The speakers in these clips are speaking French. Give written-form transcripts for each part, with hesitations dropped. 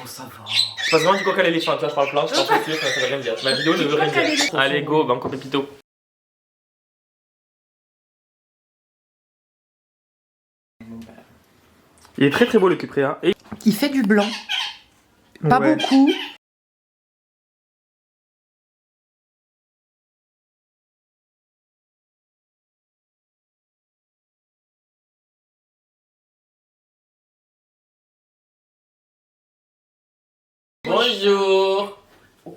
ça va. Je passe vraiment du coq à l'éléphant, tu vois, je parle planche, je pense que ça veut rien dire. Ma vidéo ne veut rien dire. Allez, go, banco pépito. Il est très très beau le cupré, hein. Et... Il fait du blanc. Pas ouais. beaucoup. Bonjour. Oh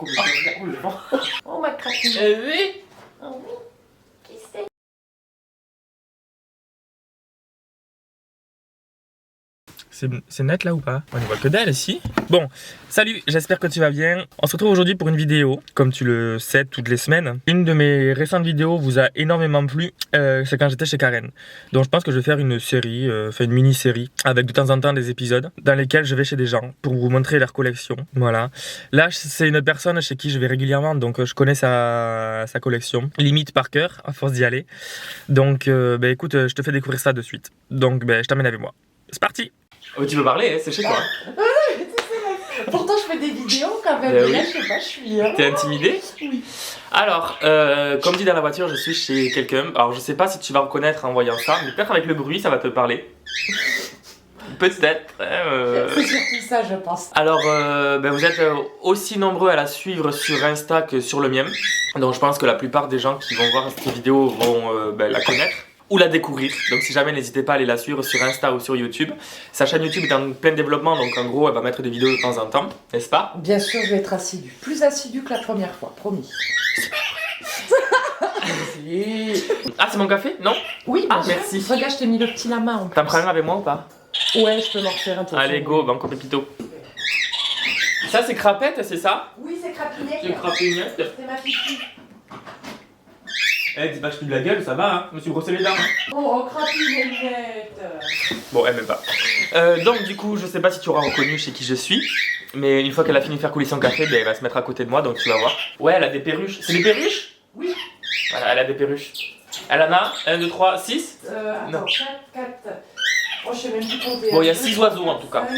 ma crapule. Oui. Oh oui. Qui c'est? C'est net là ou pas? On ne voit que dalle ici. Bon, salut, j'espère que tu vas bien. On se retrouve aujourd'hui pour une vidéo, comme tu le sais toutes les semaines. Une de mes récentes vidéos vous a énormément plu, c'est quand j'étais chez Karen. Donc je pense que je vais faire une série, une mini-série, avec de temps en temps des épisodes, dans lesquels je vais chez des gens pour vous montrer leur collection. Voilà. Là, c'est une personne chez qui je vais régulièrement, donc je connais sa collection, limite par cœur, à force d'y aller. Donc écoute, je te fais découvrir ça de suite. Donc je t'emmène avec moi. C'est parti! Oh, tu veux parler, hein, c'est chez toi. Pourtant, je fais des vidéos quand même. Oui. Là, je sais pas, je suis. T'es intimidée? Oui. Alors, comme dit dans la voiture, je suis chez quelqu'un. Alors, je sais pas si tu vas reconnaître en voyant ça, mais peut-être avec le bruit, ça va te parler. Peut-être. C'est surtout ça, je pense. Alors, vous êtes aussi nombreux à la suivre sur Insta que sur le mien. Donc, je pense que la plupart des gens qui vont voir cette vidéo vont la connaître ou la découvrir. Donc si jamais, n'hésitez pas à aller la suivre sur Insta ou sur YouTube. Sa chaîne YouTube est en plein développement, donc en gros elle va mettre des vidéos de temps en temps, n'est-ce pas? Bien sûr, je vais être assidue. Plus assidue que la première fois, promis. Ah, c'est mon café? Non? Oui, ah, bien merci. sûr. Regarde, je t'ai mis le petit lama en plus. T'en prends un avec moi ou pas? Ouais, je peux m'en refaire un peu. Allez, go, banco pépito. Ça c'est crapette, c'est ça? Oui, c'est crapinette. C'est crapinette. C'est ma fifi. Eh, dis pas que je de la gueule, ça va, hein? Je me suis brossé les dents. Oh, crapinette. Bon, elle m'aime pas. Donc du coup, je sais pas si tu auras reconnu chez qui je suis, mais une fois qu'elle a fini de faire couler son café, elle va se mettre à côté de moi, donc tu vas voir. Ouais, elle a des perruches. C'est des perruches? Oui. Voilà, elle a des perruches. Elle en a 1, 2, 3, 6? Attends, 4. Oh, je sais même plus compter. Bon, il y a 6 oiseaux en tout cas. 5.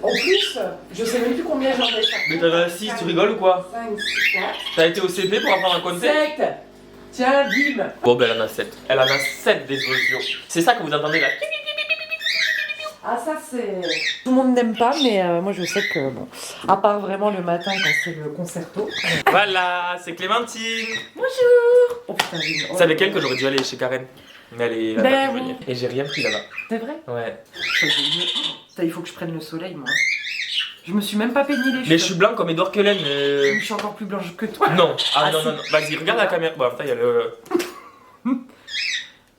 En plus, je sais même plus combien j'en ai. Mais t'en as 6, tu rigoles ou quoi? 5, 6, 4. T'as été au CP pour apprendre à compter? 7. Tiens, bim. Bon, elle en a 7. Elle en a 7 des oiseaux. C'est ça que vous entendez là? Ah, ça c'est. Tout le monde n'aime pas, mais moi je sais que bon. À part vraiment le matin quand c'est le concerto. Voilà, c'est Clémentine. Bonjour. Oh putain, j'ai une. C'est avec elle que j'aurais dû aller chez Karen. Mais elle est là-bas Ben pour oui. venir. Et j'ai rien pris là-bas. C'est vrai? Ouais. Putain, il faut que je prenne le soleil, moi. Je me suis même pas peigné les cheveux. Mais je suis blanc comme Edouard Cullen. Je suis encore plus blanche que toi. Non. Ah, Ah, non, si. non, non. Vas-y, regarde la caméra. Bon, putain, il y a le.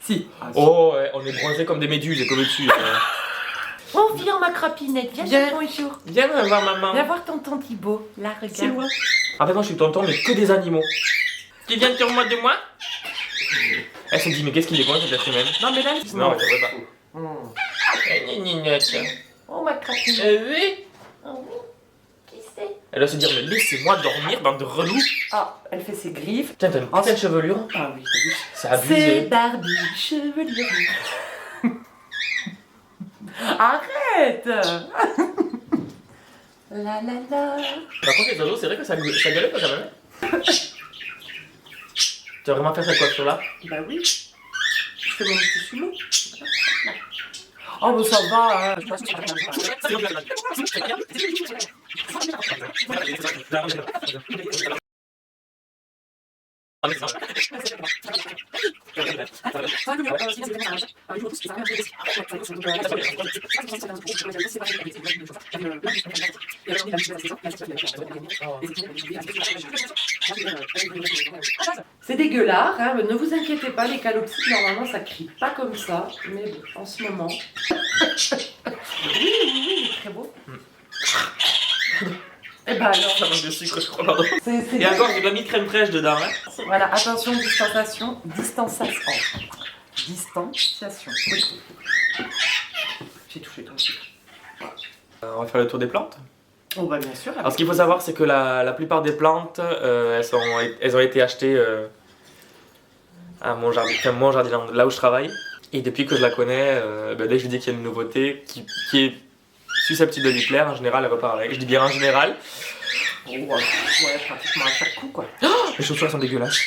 Si. Ah, si. Oh, ouais, on est bronzés comme des méduses, comme dessus. Oh, viens ma crapinette, viens, Viens. bonjour. Viens voir maman. Viens voir tonton Thibaut. Là, regarde. C'est loin. En fait, moi, je suis tonton, mais que des animaux. Tu viens sur moi de moi? Elle se dit, mais qu'est-ce qu'il est con cette être humaine? Non, mais là, Non, elle devrait pas. Oh, ma crapinette. Oui. Oh, oui. Qui c'est? Elle va se dire, mais laissez-moi dormir, bande de relous. Ah, elle fait ses griffes. Tiens, t'as une putain de chevelure. Ah oui. C'est C'est abusé. Barbie, chevelure. Arrête. La la la. Par contre, les oiseaux, c'est vrai que ça gueule pas quand même. Tu as vraiment fait cette coiffure-là? Bah oui. Je fais mon petit sumo. Oh, bah ça va. Hein. C'est dégueulasse, hein. Ne vous inquiétez pas, les calopsites, normalement ça crie pas comme ça, mais bon, en ce moment. Oui, il est très beau. Et bah alors. Ça manque de sucre, je crois, pardon. C'est Et encore, j'ai pas mis de crème fraîche dedans, hein. Voilà, attention, distanciation. Distanciation. Oui. J'ai touché ton sucre. On va faire le tour des plantes. Oh bah bien sûr. Alors ce qu'il faut savoir, c'est que la plupart des plantes, elles ont été achetées à mon jardin, là où je travaille. Et depuis que je la connais, dès que je lui dis qu'il y a une nouveauté qui est susceptible de lui plaire, en général, elle va parler. Je dis bien en général. Oh, ouais, pratiquement à chaque coup, quoi. Les chaussures elles sont dégueulasses.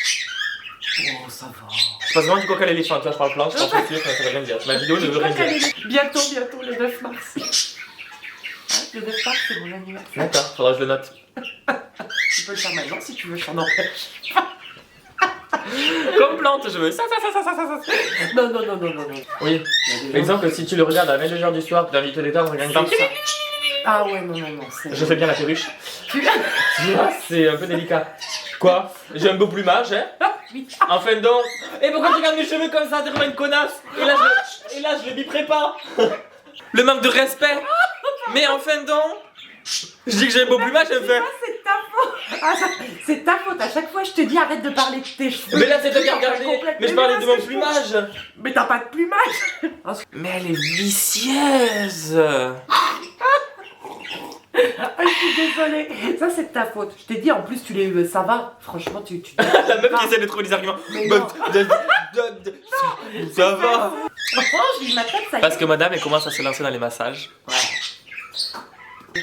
Oh, ça va. Je passe vraiment du coca à l'éléphant, tu vois, je parle plein, je pense que ça veut rien dire. Ma vidéo ne veut rien dire. Bientôt, le 9 mars. Hein, le 9 mars, c'est mon anniversaire. D'accord, faudra que je le note. Tu peux le faire maintenant si tu veux, je t'en empêche. Comme plante, je veux ça. Non. Oui. Exemple, si tu le regardes à 22h du soir, tu as envie de te détendre, regarde comme ça. Ah ouais, non, c'est... Je fais bien la perruche. C'est un peu délicat. Quoi? J'ai un beau plumage, hein? Enfin donc. Et pourquoi tu regardes mes cheveux comme ça? T'es vraiment une connasse. Et là, je les biperai pas. Le manque de respect. Mais enfin donc. Je dis que j'ai un beau plumage, elle me fait. C'est ta faute. Ah, c'est ta faute. À chaque fois, je te dis arrête de parler de tes cheveux. Mais là, c'est toi qui as regardé. Mais je parlais de mon plumage. Mais t'as pas de plumage. Mais elle est vicieuse. Ah, je suis désolée. Ça, c'est de ta faute. Je t'ai dit, en plus, tu l'as eu. Ça va. Franchement, tu... La meuf qui essaie de trouver des arguments. Ça va. Oh, j'ai eu ma tête, ça y est. Parce que madame, elle commence à se lancer dans les massages. Ouais.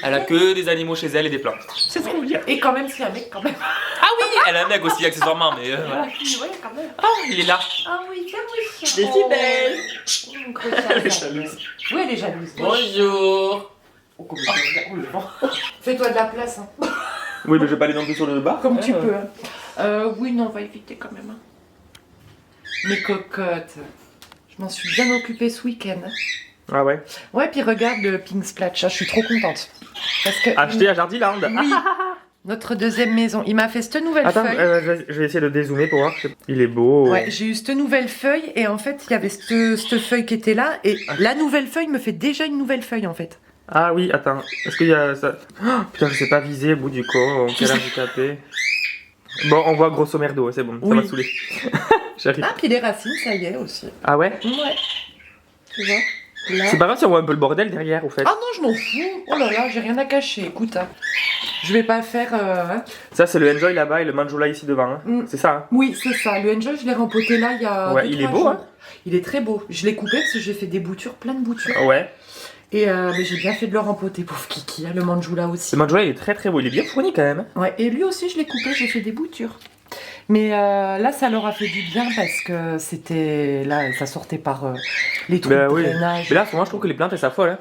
Elle a que des animaux chez elle et des plantes. C'est trop bien. Et quand même, c'est un mec, quand même. Ah oui, elle a un mec aussi, accessoirement, mais voilà. Ouais, quand même. Ah, il est là. Ah oui, tiens, oui. Des si belles. Elle est jalouse. Oui, elle est jalouse. Bonjour. Oh, comment ça va? Oh, le vent. Fais-toi de la place, hein. Oui, mais je vais pas aller non plus sur le bar. Comme tu peux. Oui, non, on va éviter quand même. Mes cocottes. Je m'en suis bien occupée ce week-end. Ah ouais. Ouais, puis regarde le Pink Splatch, je suis trop contente. Parce que Acheté à Jardiland. oui, notre deuxième maison. Il m'a fait cette nouvelle Attends, feuille. je vais essayer de dézoomer pour voir. Il est beau. Ouais, j'ai eu cette nouvelle feuille et en fait, il y avait cette feuille qui était là et la nouvelle feuille me fait déjà une nouvelle feuille en fait. Ah oui, attends. Est-ce qu'il y a ça? Oh, putain, je sais pas viser au bout du corps. Quel handicapé. Bon, on voit grosso merdo, c'est bon, ça Oui. m'a saoulé. J'arrive. Ah, puis les racines, ça y est aussi. Ah ouais? Ouais. Tu vois? Là. C'est pas grave si on voit un peu le bordel derrière, au fait. Ah non, je m'en fous. Oh là là, j'ai rien à cacher. Écoute, hein. Je vais pas faire. Hein. Ça, c'est le Enjoy là-bas et le Manjula ici devant. Hein. Mm. C'est ça, hein? Oui, c'est ça. Le Enjoy, je l'ai rempoté là il y a. Ouais, 2-3 il est beau, jours. hein? Il est très beau. Je l'ai coupé parce que j'ai fait des boutures, plein de boutures. Ouais. Et mais j'ai bien fait de le rempoter, pauvre Kiki. Hein, le Manjula aussi. Le Manjula, il est très très beau. Il est bien fourni quand même. Ouais, et lui aussi, je l'ai coupé, j'ai fait des boutures. Mais là, ça leur a fait du bien parce que c'était. Là, ça sortait par les trous de Oui. drainage. Mais là, moi, je trouve que les plantes, elles s'affolent. Hein.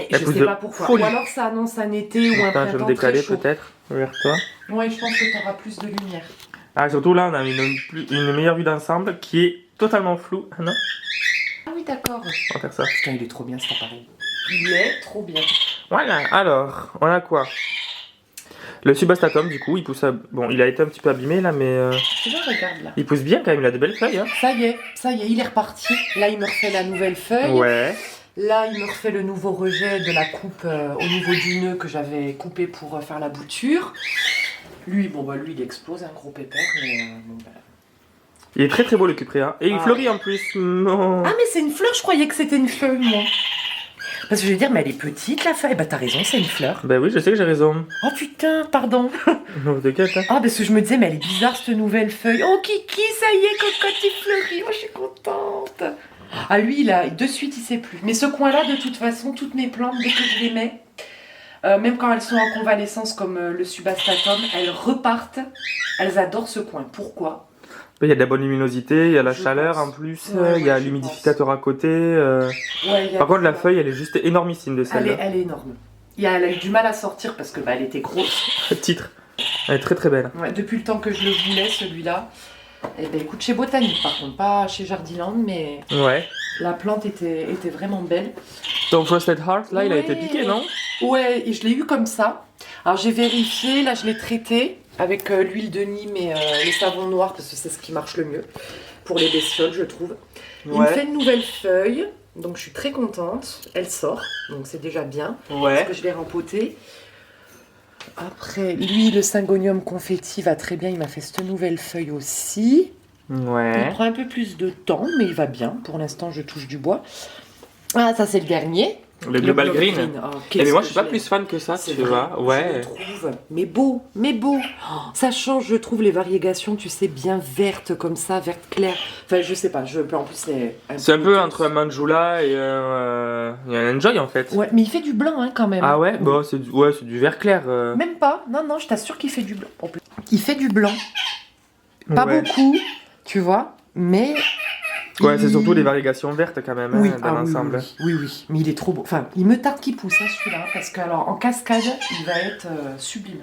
Et elles je poussent sais de pas pourquoi. folie. Ou alors ça annonce un été ou un Attends, je vais printemps me décaler très chaud. peut-être vers toi. Ouais, je pense que tu auras plus de lumière. Ah, surtout là, on a une meilleure vue d'ensemble qui est totalement floue. Ah non? Ah oui, d'accord. On va faire ça. Putain, il est trop bien cet appareil. Il est trop bien. Voilà, alors, on a quoi? Le Subastatum, du coup, il pousse à... Bon, il a été un petit peu abîmé là, mais... Tu vois, regarde là. Il pousse bien quand même, il a de belles feuilles. Hein. Ça y est, il est reparti. Là, il me refait la nouvelle feuille. Ouais. Là, il me refait le nouveau rejet de la coupe au niveau du nœud que j'avais coupé pour faire la bouture. Lui, bon, bah, lui, il explose, un gros pépère, mais bon, bah... Il est très très beau le Cuprea. Et il fleurit en plus. Non. Ah, mais c'est une fleur, je croyais que c'était une feuille, moi. Parce que je vais dire, mais elle est petite la feuille. Bah, t'as raison, c'est une fleur. Bah oui, je sais que j'ai raison. Oh putain, pardon. Non, t'inquiète. Hein. Ah, parce que je me disais, mais elle est bizarre cette nouvelle feuille. Oh, Kiki, ça y est, cocotte, il fleurit. Oh, je suis contente. Ah, lui, là, de suite, il sait plus. Mais ce coin-là, de toute façon, toutes mes plantes, dès que je les mets, même quand elles sont en convalescence comme le Subastatum, elles repartent. Elles adorent ce coin. Pourquoi? Il y a de la bonne luminosité, il y a la Je chaleur pense. en plus, Ouais, il y a ouais, je l'humidificateur à côté. Ouais, il y a Par contre, la ça. feuille, elle est juste énormissime de Elle celle-là. est énorme. Elle a eu du mal à sortir parce que bah, elle était grosse. Titre. Elle est très très belle. Ouais, depuis le temps que je le voulais, celui-là. Eh ben, écoute, chez Botanique, par contre, pas chez Jardiland, mais Ouais. la plante était vraiment belle. Ton Frosted Heart, là, il a Ouais. été piqué, non? Ouais, et je l'ai eu comme ça. Alors j'ai vérifié, là je l'ai traité avec l'huile de Nîmes et le savon noir parce que c'est ce qui marche le mieux pour les bestioles, je trouve. Il me fait une nouvelle feuille, donc je suis très contente. Elle sort, donc c'est déjà bien. Ouais. Parce que je l'ai rempotée. Après, lui, le Syngonium confetti va très bien. Il m'a fait cette nouvelle feuille aussi. Il Ouais. prend un peu plus de temps, mais il va bien. Pour l'instant, je touche du bois. Ah, ça, c'est le dernier. Le Global Green. Oh, Eh, mais moi, qu'est-ce je suis que pas plus fan que ça, C'est tu vrai, vois. je Ouais. le trouve. Mais beau, mais beau. Oh, ça change, je trouve, les variégations, tu sais, bien vertes comme ça, verte claire. Enfin, je sais pas, en plus, C'est un peu entre un Manjula et un Enjoy en fait. Ouais, mais il fait du blanc, hein, quand même. Ah ouais, Oui. bon, c'est du vert clair. Même pas, non, je t'assure qu'il fait du blanc. En plus. Il fait du blanc. Pas Ouais. beaucoup, tu vois, mais... Ouais, c'est surtout les variations vertes quand même, Oui, hein, dans ah oui, l'ensemble. oui, mais il est trop beau. Enfin, il me tarde qu'il pousse, hein, celui-là, parce que alors en cascade, il va être sublime.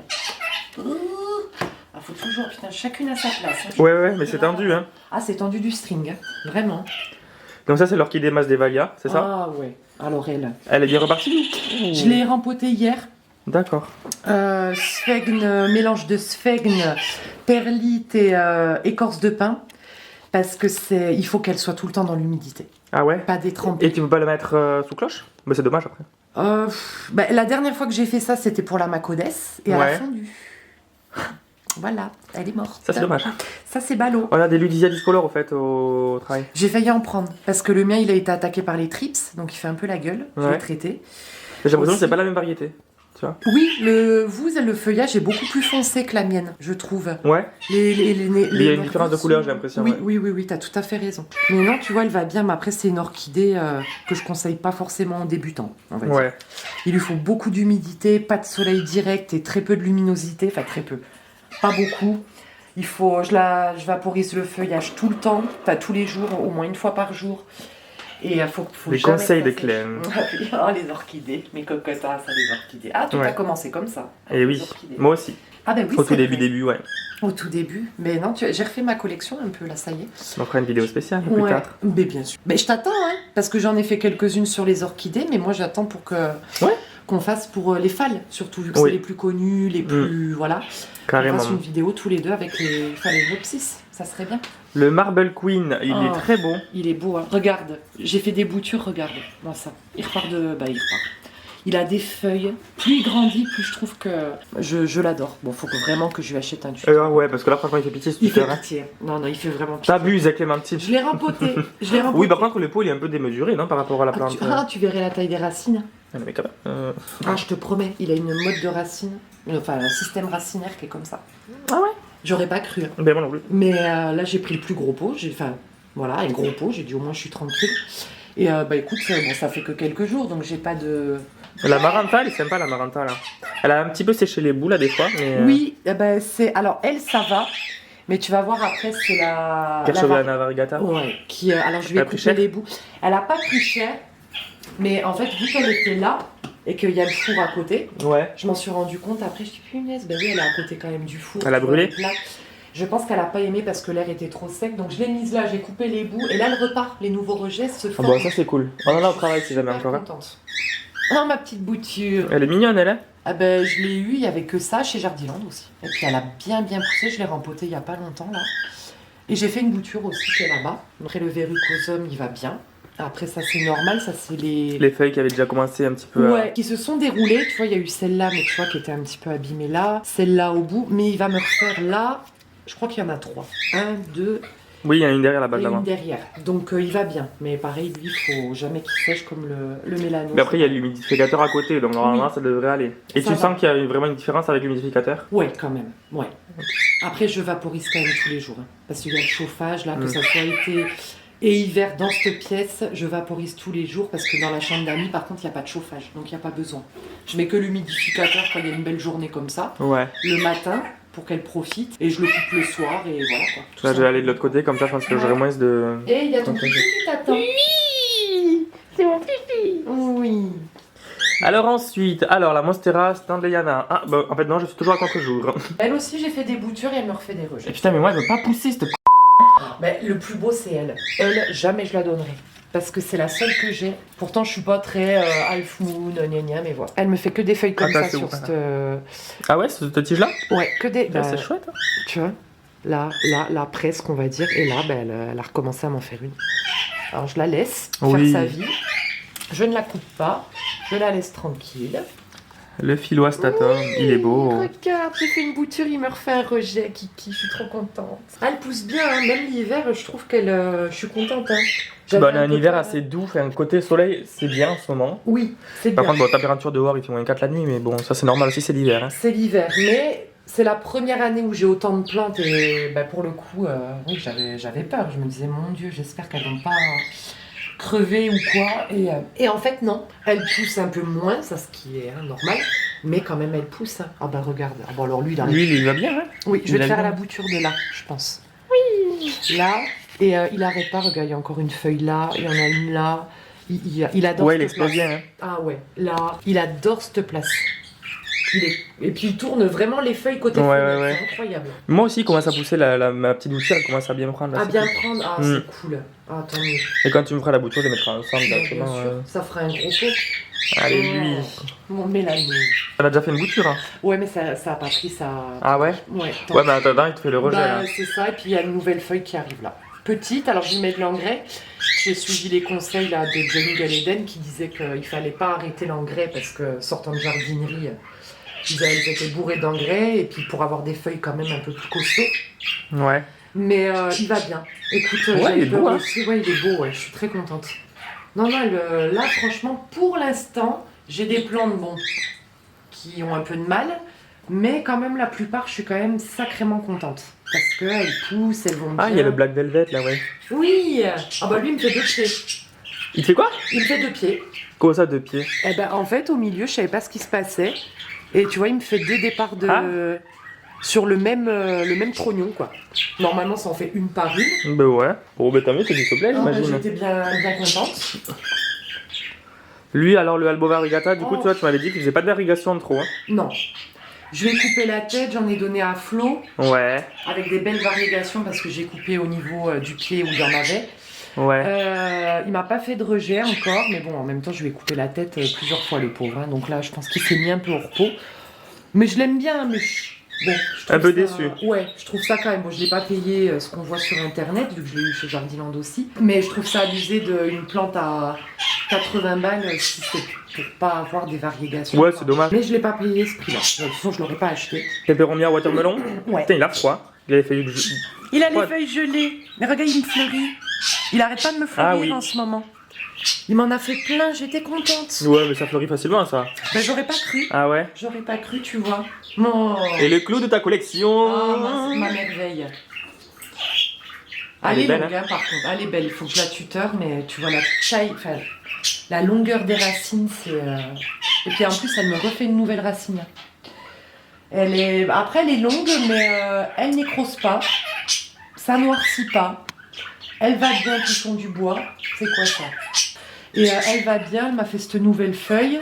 Faut toujours, putain, chacune à sa place. Hein. Ouais, mais c'est tendu, hein. Ah, c'est tendu du string, hein, vraiment. Donc ça, c'est l'orchidée Mas Devalia, c'est ça? Ah ouais, alors elle. Elle est bien repartie? Je l'ai rempotée hier. D'accord. Sphègne, mélange de sphègne, perlite et écorce de pin. Parce que il faut qu'elle soit tout le temps dans l'humidité. Ah ouais? Pas détrempée. Et tu peux pas le mettre sous cloche? Mais c'est dommage après. La dernière fois que j'ai fait ça, c'était pour la Macodès et elle a fondu. Voilà, elle est morte. Ça c'est dommage. Ça c'est ballot. On a des Ludisia Discolor au fait au travail. J'ai failli en prendre parce que le mien il a été attaqué par les trips, donc il fait un peu la gueule. Je l'ai traité. J'ai l'impression que c'est pas la même variété. Tu vois? Oui, le feuillage est beaucoup plus foncé que la mienne, je trouve. Ouais. Il y a une différence de couleur, j'ai l'impression. Oui, t'as tout à fait raison. Mais non, tu vois, elle va bien, mais après, c'est une orchidée que je conseille pas forcément aux débutants, on va dire. Il lui faut beaucoup d'humidité, pas de soleil direct et très peu de luminosité, enfin très peu, pas beaucoup. Je vaporise le feuillage tout le temps, enfin tous les jours, au moins une fois par jour. Et faut les conseils de Clem. Oh, les orchidées, mes cocottes, ça, les orchidées. Ah, tout a commencé comme ça. Et oui, moi aussi. Ah ben oui, au tout début, ouais. Au tout début, mais non, j'ai refait ma collection un peu, là, ça y est. On fera une vidéo spéciale plus tard. Mais bien sûr. Mais je t'attends, hein, parce que j'en ai fait quelques-unes sur les orchidées, mais moi j'attends pour qu'on fasse pour les phales, surtout vu que c'est les plus connus, les plus... Voilà. Carrément. On fasse une vidéo tous les deux avec les phalaenopsis, ça serait bien. Le Marble Queen, il est très beau. Il est beau, hein. Regarde, j'ai fait des boutures, regarde, moi ça. Il repart. Il a des feuilles. Plus il grandit, plus je trouve que je l'adore. Bon, faut vraiment que je lui achète un tuteur. Ouais, parce que là, franchement, il fait pitié ce tuteur. Il fait pitié. Non, il fait vraiment pitié. T'abuses avec Clémentine. Je l'ai rempoté. Oui, par contre, le pot, il est un peu démesuré, non, par rapport à la plante. Tu verrais la taille des racines. Ah, mais quand même. Je te promets, il a une mode de racines. Enfin, un système racinaire qui est comme ça. Ah ouais? J'aurais pas cru. Hein. Ben moi non plus. Mais là, j'ai pris le plus gros pot. Un gros pot. J'ai dit au moins, je suis tranquille. Et écoute, ça fait que quelques jours, donc j'ai pas de... La Maranta, elle est sympa, la Maranta, là. Elle a un petit peu séché les bouts, là, des fois. Mais, oui, alors elle, ça va. Mais tu vas voir après, c'est la... Kerchoviana variegata. Ouais, alors je vais couper les bouts. Elle a pas pris cher, mais en fait, vu qu'elle était là, et qu'il y a le four à côté, je m'en suis rendu compte après, je dis punaise, oui, elle est à côté quand même du four. Elle a brûlé. Je pense qu'elle a pas aimé parce que l'air était trop sec, donc je l'ai mise là, j'ai coupé les bouts, et là elle repart, les nouveaux rejets se font. Ah bon, ça c'est cool. On en a au travail si jamais encore. Contente. Oh ma petite bouture. Elle est mignonne, elle, hein? Ah je l'ai eu, il y avait que ça chez Jardiland aussi. Et puis elle a bien poussé, je l'ai rempotée il y a pas longtemps là. Et j'ai fait une bouture aussi qui est là-bas. Après le verrucosum, il va bien. Après ça c'est normal, ça c'est les feuilles qui avaient déjà commencé un petit peu qui se sont déroulées, tu vois, il y a eu celle-là, mais tu vois, qui était un petit peu abîmée là, celle-là au bout, mais il va me refaire là, je crois qu'il y en a 3. 1, 2... Oui, il y en a une derrière la balle et là-bas. une derrière, donc il va bien, mais pareil, lui, il faut jamais qu'il sèche comme le mélano. Mais après, il y a l'humidificateur à côté, donc normalement ça devrait aller. Et tu sens qu'il y a vraiment une différence avec l'humidificateur? Ouais, quand même, ouais. Après, je vaporise quand même tous les jours, hein, parce qu'il y a le chauffage là, que ça soit été... Et hiver, dans cette pièce, je vaporise tous les jours parce que dans la chambre d'amis, par contre, il n'y a pas de chauffage, donc il n'y a pas besoin. Je mets que l'humidificateur quand il y a une belle journée comme ça, le matin, pour qu'elle profite, et je le coupe le soir, et voilà quoi. Là, je vais aller de l'autre côté, comme ça, je pense que j'aurai moins de... Et il y a ton pipi qui t'attend. Oui, c'est mon pipi. Oui. Alors ensuite, la Monstera Standleyana. Ah, bah en fait non, je suis toujours à contre-jour. Elle aussi, j'ai fait des boutures et elle me refait des rejets. Et putain, mais moi, elle veut pas pousser cette... Mais le plus beau c'est elle. Elle, jamais je la donnerai. Parce que c'est la seule que j'ai. Pourtant je suis pas très half moon, gna mais voilà. Elle me fait que des feuilles comme ça sur cette... Ah ouais, cette tige là? Ouais, que des... c'est chouette. Hein. Tu vois, là presque on va dire. Et là, elle a recommencé à m'en faire une. Alors je la laisse faire sa vie. Je ne la coupe pas. Je la laisse tranquille. Le phylloastatum, il est beau. Regarde, j'ai fait une bouture, il me refait un rejet, Kiki, je suis trop contente. Ah, elle pousse bien, hein. Même l'hiver, je trouve qu'elle... je suis contente. Hein. Bah, on a un hiver assez doux, enfin, côté soleil, c'est bien en ce moment. Oui, c'est bien. Par contre, bon, température dehors, il fait -4 la nuit, mais bon, ça c'est normal aussi, c'est l'hiver. Hein. C'est l'hiver, mais c'est la première année où j'ai autant de plantes et bah, pour le coup, oui, j'avais peur. Je me disais, mon Dieu, j'espère qu'elles vont pas crever ou quoi. Et en fait, non. Elles poussent un peu moins, ça ce qui est normal, mais quand même, elles poussent. Hein. Ah bah regarde. Ah, bon, alors lui, il va bien, hein. Oui, je vais te faire bien. la bouture de là, je pense. Oui. Là, et il arrête pas, regarde, il y a encore une feuille là, il y en a une là. Il adore Ouais, il cette explose place. bien. Hein. Ah ouais, là, il adore cette place. Et puis il tourne vraiment les feuilles côté fenêtre, c'est incroyable. Moi aussi, il commence à pousser, ma petite bouture, elle commence à bien me prendre. Là, À bien prendre, ah c'est cool. Ah tant mieux. Et quand tu me feras la bouture, je les mettrai ensemble Bien directement. sûr, ça fera un gros pot. Allez, lui. Bon, Mélanie. Elle a déjà fait une bouture. Hein. Ouais, mais ça a pas pris ça. Ah ouais. Ouais, Ouais, bah attends, il te fait le rejet bah, là. c'est ça, et puis il y a une nouvelle feuille qui arrive là. Petite, alors je lui mets de l'engrais. J'ai suivi les conseils là, de Johnny Galeden qui disait qu'il fallait pas arrêter l'engrais parce que sortant de jardinerie, ils étaient bourrés d'engrais et puis pour avoir des feuilles quand même un peu plus costauds. Ouais. Mais il va bien. Écoute, il est beau. Hein. Aussi. Ouais, il est beau, ouais, je suis très contente. Non, là franchement, pour l'instant, j'ai des plantes bon, qui ont un peu de mal. Mais quand même, la plupart, je suis quand même sacrément contente. Parce qu'elles poussent, elles vont bien. Ah, il y a le Black Velvet là, ouais. Oui. Ah bah lui, il me fait 2 pieds. Il te fait quoi? Il me fait 2 pieds. Comment ça, 2 pieds? Eh ben, en fait, au milieu, je savais pas ce qui se passait. Et tu vois, il me fait 2 départs de... sur le même trognon, quoi. Normalement, ça en fait une par une. Bah ouais. Bon, bah tant mieux, c'est du soleil, j'imagine. J'étais bien contente. Lui, alors, le Albo Variegata, du coup, tu vois, tu m'avais dit qu'il faisait pas de variegation trop. Hein. Non. Je lui ai coupé la tête, j'en ai donné à Flo. Ouais. Avec des belles variégations parce que j'ai coupé au niveau du pied où il y en avait. Ouais. Il m'a pas fait de rejet encore, mais bon, en même temps, je lui ai coupé la tête plusieurs fois, le pauvre. Hein, donc là, je pense qu'il s'est mis un peu au repos. Mais je l'aime bien, mais bon, je trouve un peu ça... déçu. Ouais, je trouve ça quand même. Bon, je l'ai pas payé ce qu'on voit sur internet, vu que je l'ai eu chez Jardiland aussi. Mais je trouve ça abusé d'une plante à 80 balles si c'est pour pas avoir des variégations. Ouais, c'est dommage. Mais je l'ai pas payé ce prix-là. De toute façon, je l'aurais pas acheté. Pepperomia watermelon. Ouais. Putain, il a froid. Il avait fait Il a les feuilles gelées. Mais regarde, il me fleurit. Il arrête pas de me fleurir en ce moment. Il m'en a fait plein, j'étais contente. Ouais, mais ça fleurit facilement, ça. Ben, j'aurais pas cru. Ah ouais? J'aurais pas cru, tu vois. Oh. Et le clou de ta collection. Oh, ma merveille. Elle est belle, longue, hein, par contre. Elle est belle. Il faut que je la tuteur, mais tu vois la taille, enfin, la longueur des racines, c'est... Et puis en plus, elle me refait une nouvelle racine. Après, elle est longue, mais elle nécrose pas. Ça noircit pas. Elle va bien, qui sont du bois. C'est quoi ça? Et elle va bien, elle m'a fait cette nouvelle feuille.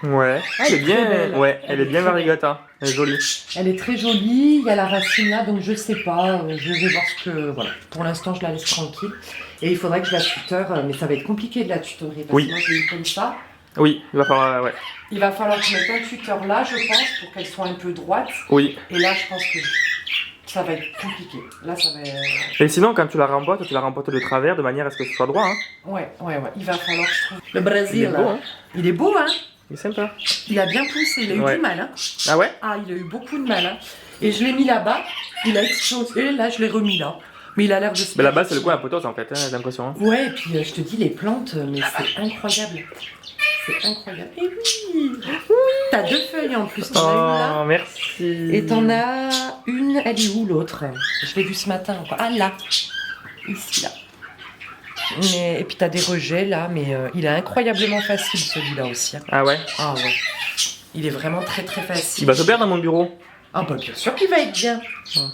Ouais, Elle est bien. belle. Ouais, elle est bien variegata. Elle est jolie. Elle est très jolie, il y a la racine là, donc je sais pas, je vais voir ce que... Voilà, pour l'instant je la laisse tranquille. Et il faudrait que je la tuteur, mais ça va être compliqué de la tutorer, parce que moi je l'ai eu comme ça. Oui, il va falloir... ouais. Il va falloir que je mette un tuteur là, je pense, pour qu'elle soit un peu droite. Oui. Et là, je pense que ça va être compliqué. Là, ça va être... Et sinon, quand tu la rempotes de travers, de manière à ce que ce soit droit. Hein. Ouais. Il va falloir que je trouve... Le Brésil, il est beau, là. hein. Il est beau, hein. Il est sympa. Il a bien poussé, il a eu du mal, hein. Ah ouais? Ah, il a eu beaucoup de mal, hein. Et je l'ai mis là-bas, il a explosé, là, je l'ai remis là. Mais il a l'air de se... Mais là-bas, c'est le coin à potos, en fait, hein, j'ai l'impression. Hein. Ouais, et puis je te dis, les plantes, mais c'est incroyable. C'est incroyable. Et oui, t'as 2 feuilles en plus, t'en as une là. Oh, merci. Et t'en as une, elle est où l'autre? Je l'ai vue ce matin encore. Ah là, ici là. Et puis t'as des rejets là, mais il est incroyablement facile celui-là aussi. Hein. Ah ouais? Ah ouais. Il est vraiment très très facile. Il va se perdre dans mon bureau. Ah bah bien sûr qu'il va être bien. Non,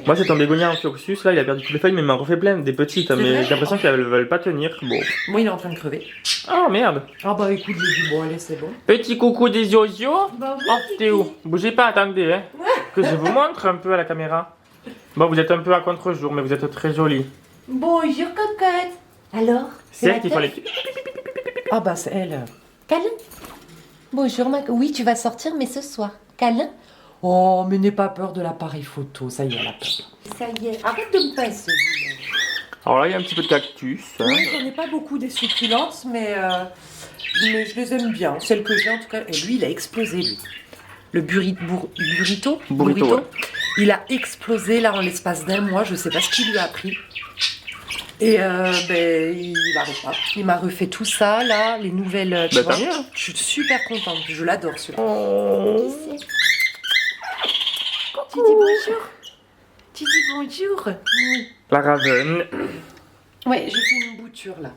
moi c'est ton bégonia en fluxus, là il a perdu toutes les feuilles mais il m'en refait plein, des petites, mais j'ai l'impression qu'elles veulent pas tenir. Bon. Moi il est en train de crever. Oh merde. Ah bah écoute, j'ai dit bon allez c'est bon. Petit coucou des yozio. Bah oui, Oh Théo, bougez pas, attendez hein. Que je vous montre un peu à la caméra. Bon vous êtes un peu à contre-jour mais vous êtes très jolie. Bonjour cocotte. Alors? C'est elle qui fait les... Ah bah c'est elle. Câlin. Bonjour ma... Oui, tu vas sortir, mais ce soir. Câlin. Oh mais n'aie pas peur de l'appareil photo, ça y est elle a peur. Ça y est, arrête de me pincer. Alors là il y a un petit peu de cactus. Hein. Oui, j'en ai pas beaucoup des succulentes, mais mais je les aime bien. Celles que j'ai en tout cas. Et lui, il a explosé, lui. Le burrito, ouais. il a explosé là en l'espace d'un mois. Je sais pas ce qu'il lui a pris. Et il arrête pas. Il m'a refait tout ça là, les nouvelles. Tu vois, tant mieux, hein. je suis super contente. Je l'adore celui-là. Tu dis bonjour. Tu dis bonjour. Oui. La Raven. Ouais, j'ai fait une bouture là.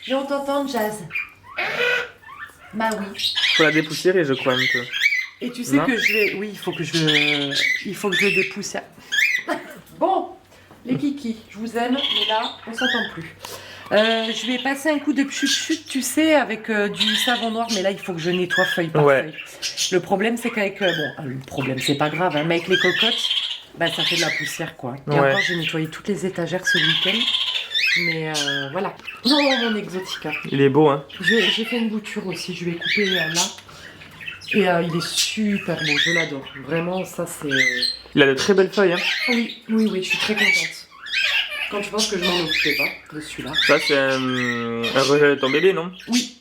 Et on t'entend, Jazz. Bah oui. Faut la dépoussiérer, je crois, un peu. Et tu sais Non. que je vais... Oui, il faut que je le dépoussière. Bon, les kikis, je vous aime, mais là, on s'entend plus. Je vais passer un coup de chut-chut, tu sais, avec du savon noir, mais là, il faut que je nettoie feuille par feuille. Le problème, c'est qu'avec... le problème, c'est pas grave, hein, mais avec les cocottes, bah, ça fait de la poussière, quoi. Et encore, j'ai nettoyé toutes les étagères ce week-end. Mais voilà. Non, mon exotica. Il est beau, hein. J'ai fait une bouture aussi, je vais couper là. Et il est super beau, je l'adore. Vraiment, ça c'est... Il a de très belles feuilles, hein. Oui, je suis très contente. Quand tu penses que je m'en occupais pas de celui-là. Ça, c'est un rejet de ton bébé, non? Oui.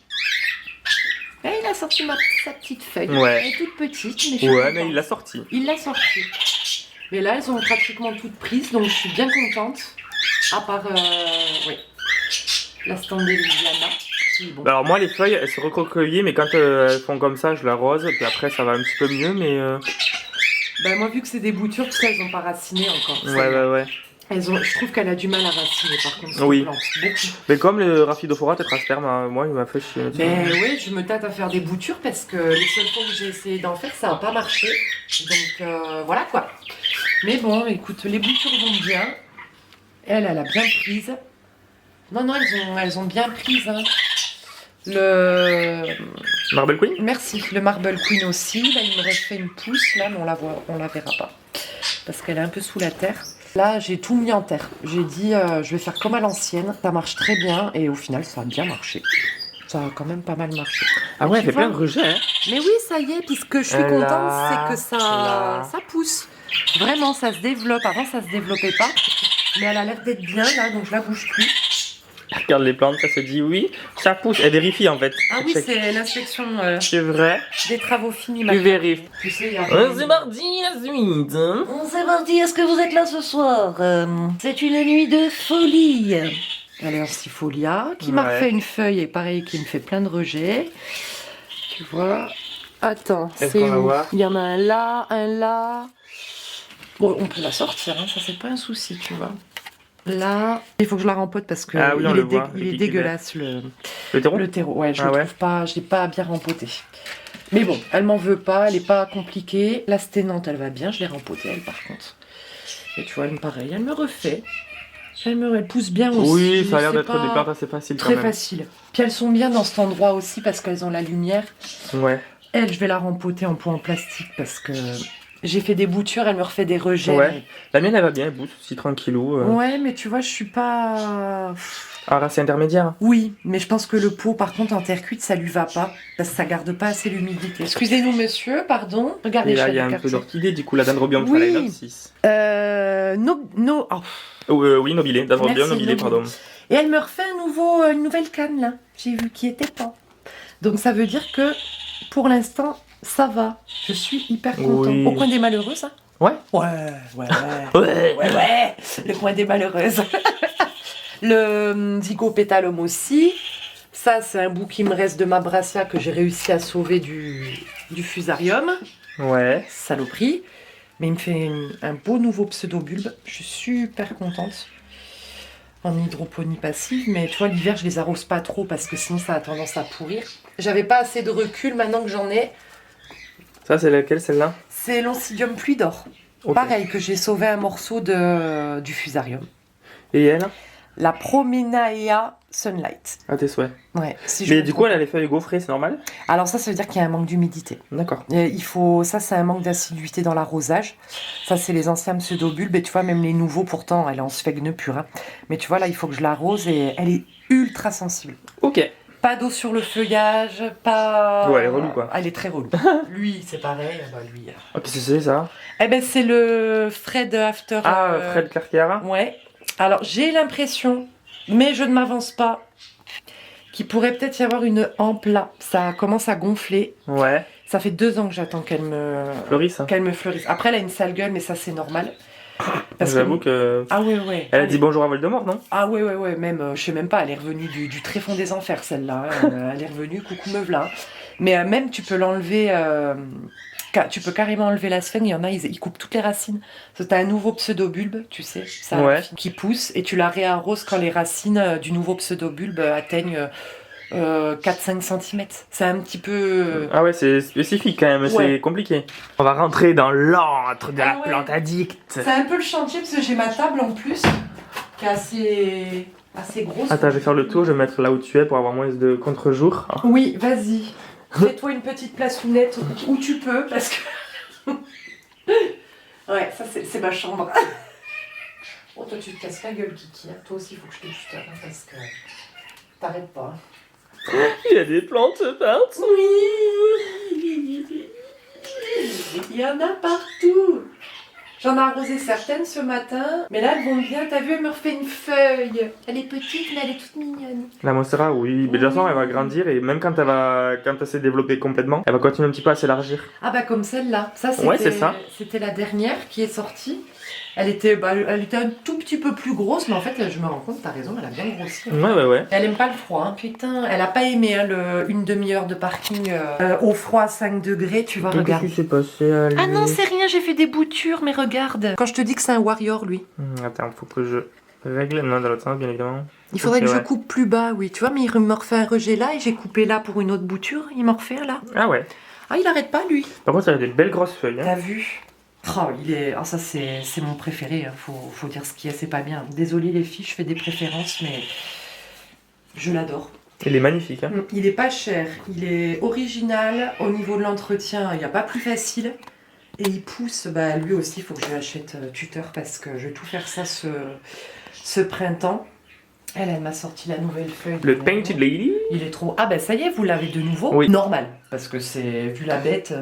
Et il a sorti sa petite feuille. Ouais. Elle est toute petite, mais je suis Ouais, contente. mais il l'a sorti. Il l'a sorti. Mais là, elles sont pratiquement toutes prises, donc je suis bien contente. À part, la Standelliana. Bon. Alors moi, les feuilles, elles se recroquevillent, mais quand elles font comme ça, je l'arrose, puis après, ça va un petit peu mieux, mais... Ben, moi, vu que c'est des boutures, tout ça, elles ont pas raciné encore. Ouais. Je trouve qu'elle a du mal à raciner, par contre, Oui. plante. Beaucoup. Mais comme le Rhaphidophora tétrasperme, hein, moi, il m'a fait chier. Ben oui, je me tâte à faire des boutures parce que les seules fois où j'ai essayé d'en faire, ça n'a pas marché. Donc, voilà, quoi. Mais bon, écoute, les boutures vont bien. Elle a bien prise. Non, elles ont bien prise, hein. Marble Queen? Merci. Le Marble Queen aussi. Là, il me refait une pousse, là, mais on la verra pas. Parce qu'elle est un peu sous la terre. Là, j'ai tout mis en terre. J'ai dit, je vais faire comme à l'ancienne. Ça marche très bien. Et au final, ça a bien marché. Ça a quand même pas mal marché. Ah ouais, elle fait vois, plein de rejets, hein. Mais oui, ça y est. Puis ce que je suis contente, c'est que ça pousse. Vraiment, ça se développe. Avant, ça se développait pas. Mais elle a l'air d'être bien, là, donc je la bouge plus. Elle regarde les plantes, ça se dit oui, ça pousse. Elle vérifie, en fait. Ah oui, check. c'est l'inspection C'est vrai. des travaux finis. Tu vérifies. Tu sais, il y a... C'est mardi, la suite. Hein. C'est parti, est-ce que vous êtes là ce soir? C'est une nuit de folie. Elle est Orsifolia, qui m'a refait une feuille, et pareil, qui me fait plein de rejets. Tu vois. Attends, c'est où? Il y en a un là. Bon, on peut la sortir, hein, ça c'est pas un souci, tu vois. Là, il faut que je la rempote parce que il est dégueulasse le terreau. Le terreau, ouais, je le trouve pas, je l'ai pas bien rempoté. Mais bon, elle m'en veut pas, elle est pas compliquée. La sténante, elle va bien, je l'ai rempotée elle par contre. Et tu vois, elle pareil, elle me refait. Elle pousse bien aussi. Oui, ça a l'air d'être des plantes assez faciles quand même. Très facile. Puis elles sont bien dans cet endroit aussi parce qu'elles ont la lumière. Ouais. Elle, je vais la rempoter en pot en plastique parce que j'ai fait des boutures, elle me refait des rejets. Ouais. La mienne, elle va bien, elle pousse aussi tranquillou. Ouais, mais tu vois, je suis pas... Ah, racine intermédiaire. Oui, mais je pense que le pot, par contre, en terre cuite, ça lui va pas. Parce que ça garde pas assez l'humidité. Excusez-nous, monsieur, pardon. Regardez, et là, il y a un peu d'orchidée, du coup, la Dendrobium phalaenopsis. Oui, nobilé, Dendrobium nobilé, pardon. Et elle me refait une nouvelle canne, là. J'ai vu qui était pas. Donc, ça veut dire que, pour l'instant, ça va. Je suis hyper contente. Oui. Au coin des malheureuses, hein? Ouais. Ouais. Le coin des malheureuses. Le zygopétalum aussi. Ça, c'est un bout qui me reste de ma brassia que j'ai réussi à sauver du fusarium. Ouais. Saloperie. Mais il me fait un beau nouveau pseudobulbe. Je suis super contente. En hydroponie passive. Mais tu vois, l'hiver, je les arrose pas trop parce que sinon, ça a tendance à pourrir. J'avais pas assez de recul. Maintenant que j'en ai... Ça, c'est laquelle, celle-là? C'est l'Oncidium Pluidor. Okay. Pareil, que j'ai sauvé un morceau du fusarium. Et elle? La Promenaea Sunlight. À tes souhaits. Ouais. Mais du coup, elle a les feuilles gaufrées, c'est normal? Alors ça veut dire qu'il y a un manque d'humidité. D'accord. Ça, c'est un manque d'assiduité dans l'arrosage. Ça, c'est les anciens pseudobulbes. Et tu vois, même les nouveaux, pourtant, elle est en sphègne pur. Hein. Mais tu vois, là, il faut que je l'arrose et elle est ultra sensible. Ok. Pas d'eau sur le feuillage, pas... Ouais, elle est relou, quoi. Elle est très relou. Lui, c'est pareil. Bah, lui... Oh, qu'est-ce que c'est, ça? Eh ben, c'est le Fred After... Fred Clarkiara. Ouais. Alors, j'ai l'impression, mais je ne m'avance pas, qu'il pourrait peut-être y avoir une hampe là. Ça commence à gonfler. Ouais. Ça fait 2 ans que j'attends qu'elle me Fleurisse. qu'elle me fleurisse. Après, elle a une sale gueule, mais ça c'est normal. J'avoue que. Ah ouais. Elle a dit bonjour à Voldemort, non? Ah ouais, même, je sais même pas, elle est revenue du tréfonds des enfers, celle-là. Elle est revenue, coucou me v'là. Mais même, tu peux l'enlever, tu peux carrément enlever la sphène, il y en a, ils coupent toutes les racines. Parce que t'as un nouveau pseudobulbe, tu sais, ça, Ouais. qui pousse, et tu la réarroses quand les racines du nouveau pseudobulbe atteignent 4-5 cm. C'est un petit peu... Ah ouais, c'est spécifique quand même, Ouais. c'est compliqué. On va rentrer dans l'antre de la Ah ouais. plante addict. C'est un peu le chantier, parce que j'ai ma table en plus, qui est assez grosse. Attends, je vais faire le tour, je vais mettre là où tu es pour avoir moins de contre-jour. Oui, vas-y. Fais-toi une petite place lunette où tu peux, parce que... Ouais, ça c'est ma chambre. Oh, toi tu te casses la gueule, Kiki. Toi aussi, il faut que je te tutoie, parce que... T'arrêtes pas. Il y a des plantes partout. Oui. Il y en a partout. J'en ai arrosé certaines ce matin, mais là elles vont bien. T'as vu, elle me refait une feuille. Elle est petite, mais elle est toute mignonne. La monstera, oui. Mais de toute façon, elle va grandir et même quand elle s'est développée complètement, elle va continuer un petit peu à s'élargir. Ah bah comme celle-là. Ça, Ouais, c'est ça. C'était la dernière qui est sortie. Elle était un tout petit peu plus grosse, mais en fait, je me rends compte, t'as raison, elle a bien grossi. Ouais. Elle aime pas le froid, hein, putain. Elle a pas aimé une demi-heure de parking au froid à 5 degrés, tu vas Qu'est-ce regarder. qui s'est passé à lui? Ah non, c'est rien, j'ai fait des boutures, mais regarde. Quand je te dis que c'est un warrior, lui. Attends, faut que je règle. Non, dans l'autre sens, bien évidemment. Il faudrait Ok, que je ouais. coupe plus bas, oui. Tu vois, mais il me refait un rejet là et j'ai coupé là pour une autre bouture. Il m'en refait un là. Ah ouais. Ah, il arrête pas, lui. Par contre, ça a des belles grosses feuilles. Hein. T'as vu? Oh, ça c'est mon préféré, hein. Faut dire ce qu'il y a, c'est pas bien. Désolée les filles, je fais des préférences, mais je l'adore. Il est magnifique. Hein. Il est pas cher, il est original, au niveau de l'entretien, il n'y a pas plus facile. Et il pousse, bah lui aussi, il faut que je lui achète tuteur parce que je vais tout faire ça ce printemps. Elle m'a sorti la nouvelle feuille. Le Painted Lady. Il est trop... Ah bah ça y est, vous l'avez de nouveau. Oui. Normal, parce que c'est, vu la bête...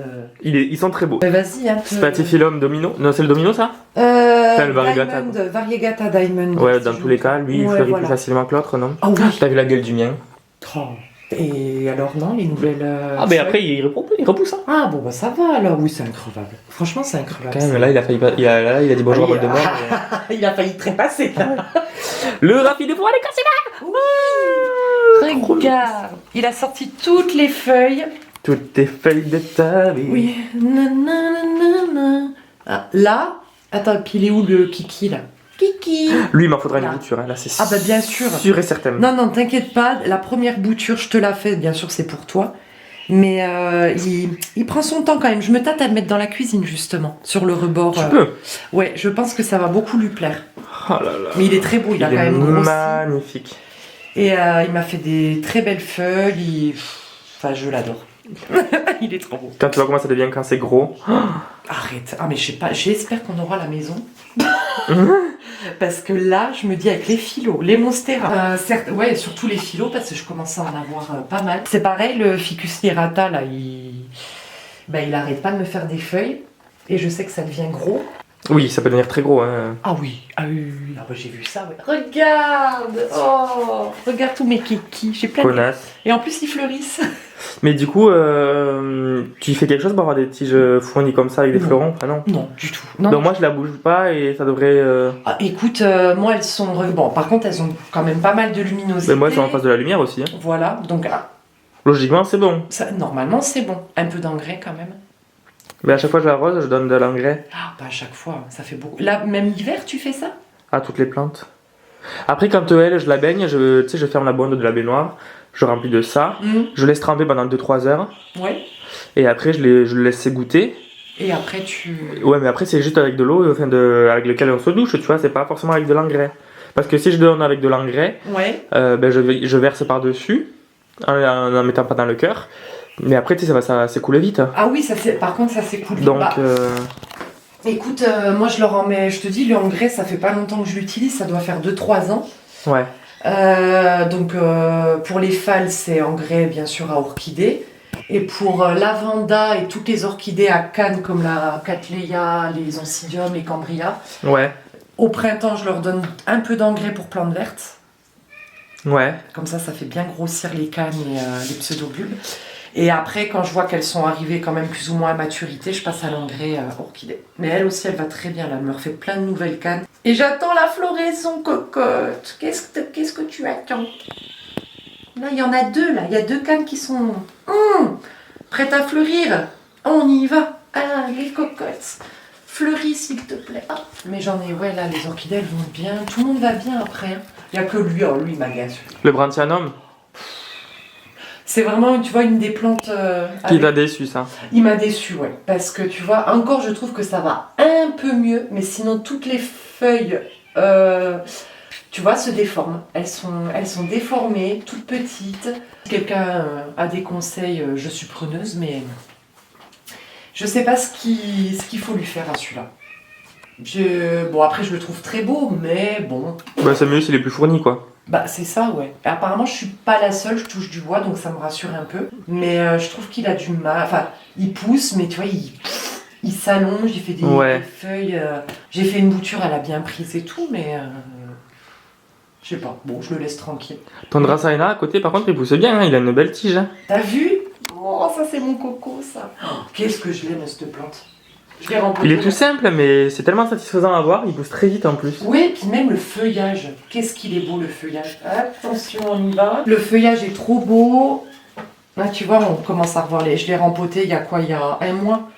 Ils sont très beaux. Bah, vas-y, hein. Spatifilum Domino. Non, c'est le Domino ça? Le Variegata, Diamond, Variegata Diamond. Ouais, si dans je tous me les cas, lui, il Ouais, fleurit voilà. plus facilement que l'autre, non? Ah oui. T'as vu la gueule du mien? Oh. Et alors non, les nouvelles... Ah, mais après, il repousse. Hein. Ah bon, bah ça va alors. Oui, c'est increvable. Franchement, c'est increvable. Quand même, là, il a failli. Il a dit bonjour à Voldemort. Il a failli trépasser. Le raffiné pour aller casser Regarde, il a sorti toutes les feuilles. toutes tes feuilles de ta vie. Oui. Nananana. Ah, là, attends, puis il est où le Kiki là? Kiki. Lui, il m'en faudra une Là. bouture, hein, là, c'est Ah bah bien sûr. sûr et certain. Non, t'inquiète pas, la première bouture, je te la fais, bien sûr, c'est pour toi. Mais il prend son temps quand même. Je me tâte à le mettre dans la cuisine, justement, sur le rebord. Tu peux. Ouais, je pense que ça va beaucoup lui plaire. Oh là là. Mais il est très beau, il a Il quand est même grossi. magnifique. Et il m'a fait des très belles feuilles. Enfin, je l'adore. Il est trop beau. Quand tu vois comment ça devient quand c'est gros. Arrête. Ah, mais je sais pas, j'espère qu'on aura la maison. Parce que là, je me dis avec les philos, les monstera. Certes, ouais, surtout les philos, parce que je commence à en avoir pas mal. C'est pareil, le ficus lirata, là, il arrête pas de me faire des feuilles. Et je sais que ça devient gros. Oui, ça peut devenir très gros. Hein. Ah oui, ah bah, j'ai vu ça, ouais. Regarde, oh, regarde tous mes kikis, j'ai plein de... Connasse. Et en plus, ils fleurissent. Mais du coup, tu fais quelque chose pour avoir des tiges fournies comme ça avec des Non. fleurons? Ah non. Non, du tout. Non, Donc moi, je la bouge pas et ça devrait. Ah, écoute, moi, elles sont... Bon, par contre, elles ont quand même pas mal de luminosité. Mais moi, elles sont en face de la lumière aussi. Hein. Voilà, donc Logiquement, c'est bon. ça, normalement, c'est bon. Un peu d'engrais quand même. Mais à chaque fois que je l'arrose, je donne de l'engrais Ah, pas à chaque fois, ça fait beaucoup. Là, même l'hiver, tu fais ça? à toutes les plantes. Après, quand elle, je la baigne, tu sais, je ferme la bonde de la baignoire, je remplis de ça, je laisse tremper pendant 2-3 heures, Ouais. et après, je le laisse s'égoutter. Et après, tu... Ouais, mais après, c'est juste avec de l'eau, enfin, avec lequel on se douche, tu vois, c'est pas forcément avec de l'engrais. Parce que si je donne avec de l'engrais, Ouais. ben, je verse par-dessus, en mettant pas dans le cœur. Mais après, tu sais, ça s'écoule vite. Ah oui, ça, par contre, ça c'est cool. Donc, Bah, écoute, moi, je leur en mets... Je te dis, l'engrais, ça fait pas longtemps que je l'utilise, ça doit faire 2-3 ans. ouais. Donc pour les phales, c'est engrais bien sûr à orchidées. Et pour lavanda et toutes les orchidées à canne comme la cattleya, les oncidium, les cambria, Ouais. au printemps je leur donne un peu d'engrais pour plantes vertes. Ouais. Comme ça fait bien grossir les cannes et les pseudobulbes. Et après, quand je vois qu'elles sont arrivées quand même plus ou moins à maturité, je passe à l'engrais orchidée. Mais elle aussi, elle va très bien là. Elle me refait plein de nouvelles cannes. Et j'attends la floraison, cocotte. Qu'est-ce que tu attends? Là, il y en a deux, là. Il y a 2 cannes qui sont prêtes à fleurir. On y va. Ah, les cocottes. Fleuris, s'il te plaît. Ah. Mais j'en ai, ouais, là, les orchidées, elles vont bien. Tout le monde va bien après. Hein. Il n'y a que lui, lui, il m'agace. Le Brandtianum C'est vraiment, tu vois, une des plantes... qui t'a déçu, ça? Il m'a déçu, ouais. Parce que, tu vois, encore, je trouve que ça va un peu mieux. Mais sinon, toutes les feuilles, tu vois, se déforment. Elles sont déformées, toutes petites. Si quelqu'un a des conseils, je suis preneuse, mais... Je sais pas ce qu'il faut lui faire à celui-là. Bon, après, je le trouve très beau, mais bon... Bah, c'est mieux s'il est plus fourni, quoi. Bah c'est ça, ouais. Et apparemment je suis pas la seule, je touche du bois donc ça me rassure un peu. Mais je trouve qu'il a du mal, enfin il pousse mais tu vois il s'allonge, il fait des feuilles. J'ai fait une bouture, elle a bien prise et tout mais je sais pas, bon je le laisse tranquille. Ton Dracaena à côté par contre il pousse bien, hein. Il a une belle tige. Hein. T'as vu? Oh ça c'est mon coco ça. Oh, qu'est-ce que je l'aime cette plante. Je l'ai rempli. Il est tout simple mais c'est tellement satisfaisant à voir, il pousse très vite en plus. Oui, puis même le feuillage. Qu'est-ce qu'il est beau le feuillage. Attention, on y va. Le feuillage est trop beau. Là, tu vois, on commence à revoir les... Je l'ai rempoté il y a quoi? Il y a 1 mois.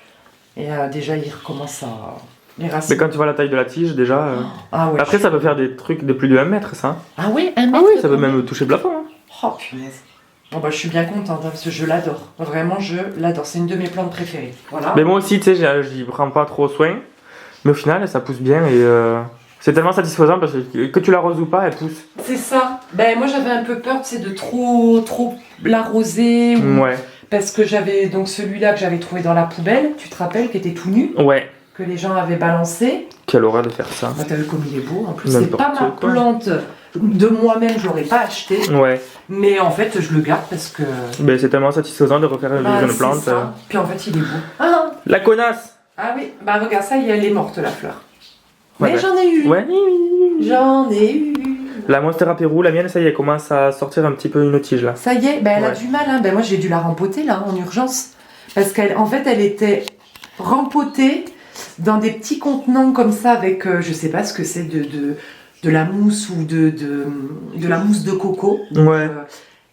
Et déjà, il recommence à... Les racines. Mais quand tu vois la taille de la tige, déjà... Ah ouais. Après, ça peut faire des trucs de plus de 1 mètre, ça. Ah oui, 1 mètre. Ah oui, ça peut même toucher le plafond. Hein. Oh, punaise. Bon bah je suis bien contente hein, parce que je l'adore. Vraiment je l'adore. C'est une de mes plantes préférées. Voilà. Mais moi aussi tu sais j'y prends pas trop soin. Mais au final ça pousse bien et c'est tellement satisfaisant parce que tu l'arroses ou pas elle pousse. C'est ça. Ben moi j'avais un peu peur tu sais de trop l'arroser. Ouais. Parce que j'avais donc celui-là que j'avais trouvé dans la poubelle. Tu te rappelles qui était tout nu. Ouais. Que les gens avaient balancé. Quelle horreur de faire ça. Bah t'as vu comme il est beau. En plus c'est pas ma plante de moi-même, je l'aurais pas acheté. Ouais. Mais en fait, je le garde parce que... Ben, c'est tellement satisfaisant de refaire une plante. Ça. Puis en fait, il est beau. Ah. La connasse. Ah oui, bah regarde ça, elle est morte la fleur. Ouais, mais j'en ai eu. Ouais. J'en ai eu. La Monstera Pérou, la mienne, ça y est, elle commence à sortir un petit peu une tige là. Ça y est, ben, elle a du mal. Hein. Ben, moi, j'ai dû la rempoter là, en urgence. Parce qu'en fait, elle était rempotée dans des petits contenants comme ça avec, je sais pas ce que c'est, de la mousse ou de la mousse de coco. Donc, ouais.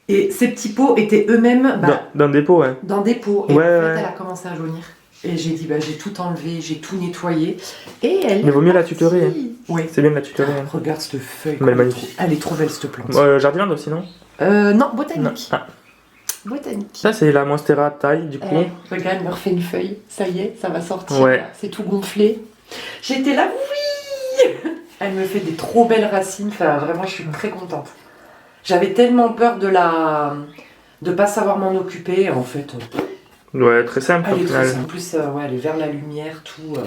Et ces petits pots étaient eux-mêmes dans des pots, ouais. Dans des pots. Et ouais, en fait, elle a commencé à jaunir. Et j'ai dit, j'ai tout enlevé, j'ai tout nettoyé. Et elle. Mais vaut mieux la tutorer. Hein. Oui. C'est bien de la tutorer. Hein. Regarde cette feuille. Mais elle est magnifique. Elle est trop belle cette plante. Jardinland aussi, non? Non, botanique. Non. Ah. Botanique. Ça, c'est la Monstera taille, du coup. Regarde, elle me refait une feuille. Ça y est, ça va sortir. Ouais. C'est tout gonflé. J'étais là, oui. Elle me fait des trop belles racines. Enfin, vraiment, je suis très contente. J'avais tellement peur de pas savoir m'en occuper, en fait. Ouais, très simple. Elle est très simple. En plus, ouais, elle est vers la lumière, tout.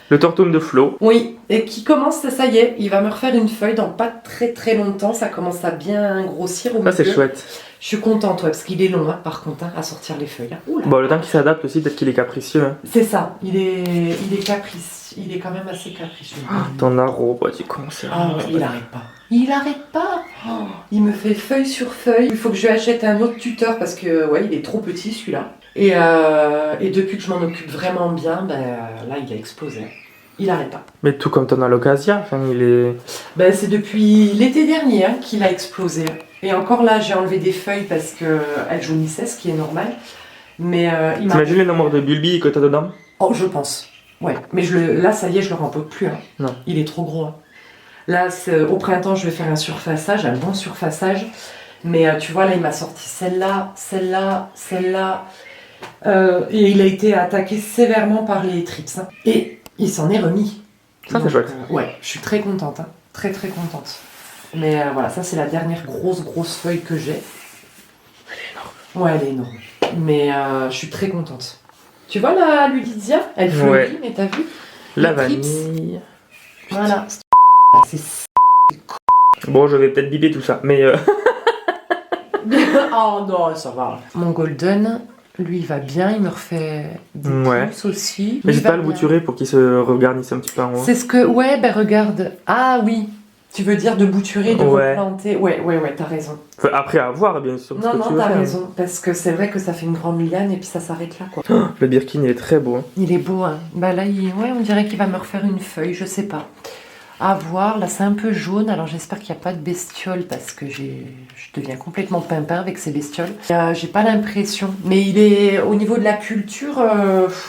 Le Tortum de Flo. Oui, et qui commence, ça y est, il va me refaire une feuille dans pas très très longtemps. Ça commence à bien grossir au milieu. Ça, c'est chouette. Je suis contente, ouais, parce qu'il est long, hein, par contre, hein, à sortir les feuilles. Là. Bon, le temps qu'il s'adapte aussi, peut-être qu'il est capricieux. Hein. C'est ça, il est capricieux. Il est quand même assez capricieux. Ton arbre, tu commences à... Ah ouais, il arrête pas. Il arrête pas. Oh, il me fait feuille sur feuille. Il faut que je lui achète un autre tuteur parce que ouais, il est trop petit celui-là. Et depuis que je m'en occupe vraiment bien, là il a explosé. Il arrête pas. Mais tout comme ton alocasia, enfin il est... C'est depuis l'été dernier hein, qu'il a explosé. Et encore là, j'ai enlevé des feuilles parce qu'elles jaunissaient, ce qui est normal. Mais t'imagines le nombre de bulbilles que t'as dedans? Oh, je pense. Ouais. Mais là, ça y est, je le rempote plus. Hein. Non. Il est trop gros. Hein. Là, au printemps, je vais faire un surfaçage, un bon surfaçage. Mais tu vois, là, il m'a sorti celle-là, celle-là, celle-là. Et il a été attaqué sévèrement par les trips. Hein. Et il s'en est remis. Ça, c'est chouette. Ouais, je suis très contente. Hein. Très, très contente. Mais voilà, ça, c'est la dernière grosse feuille que j'ai. Elle est énorme. Ouais, elle est énorme. Mais je suis très contente. Tu vois la Ludizia? Elle fleurit, mais t'as vu? La vanille. Voilà. C'est bon, je vais peut-être biper tout ça, mais... oh non, ça va. Mon golden, lui, il va bien. Il me refait des pouces aussi. Mais j'ai pas le bouturé pour qu'il se regarnisse un petit peu en haut. C'est ce que... Ouais, regarde. Ah oui. Tu veux dire de bouturer, de Ouais. replanter? Ouais, t'as raison. Enfin, après à voir, bien sûr. ce Non, que tu non, veux t'as faire. raison. Parce que c'est vrai que ça fait une grande liane et puis ça s'arrête là, quoi. Le Birkin, il est très beau. Hein. Il est beau, hein. Bah là, ouais, on dirait qu'il va me refaire une feuille, je sais pas. À voir, là c'est un peu jaune, alors j'espère qu'il n'y a pas de bestioles parce que je deviens complètement pimpin avec ces bestioles. J'ai pas l'impression, mais il est au niveau de la culture,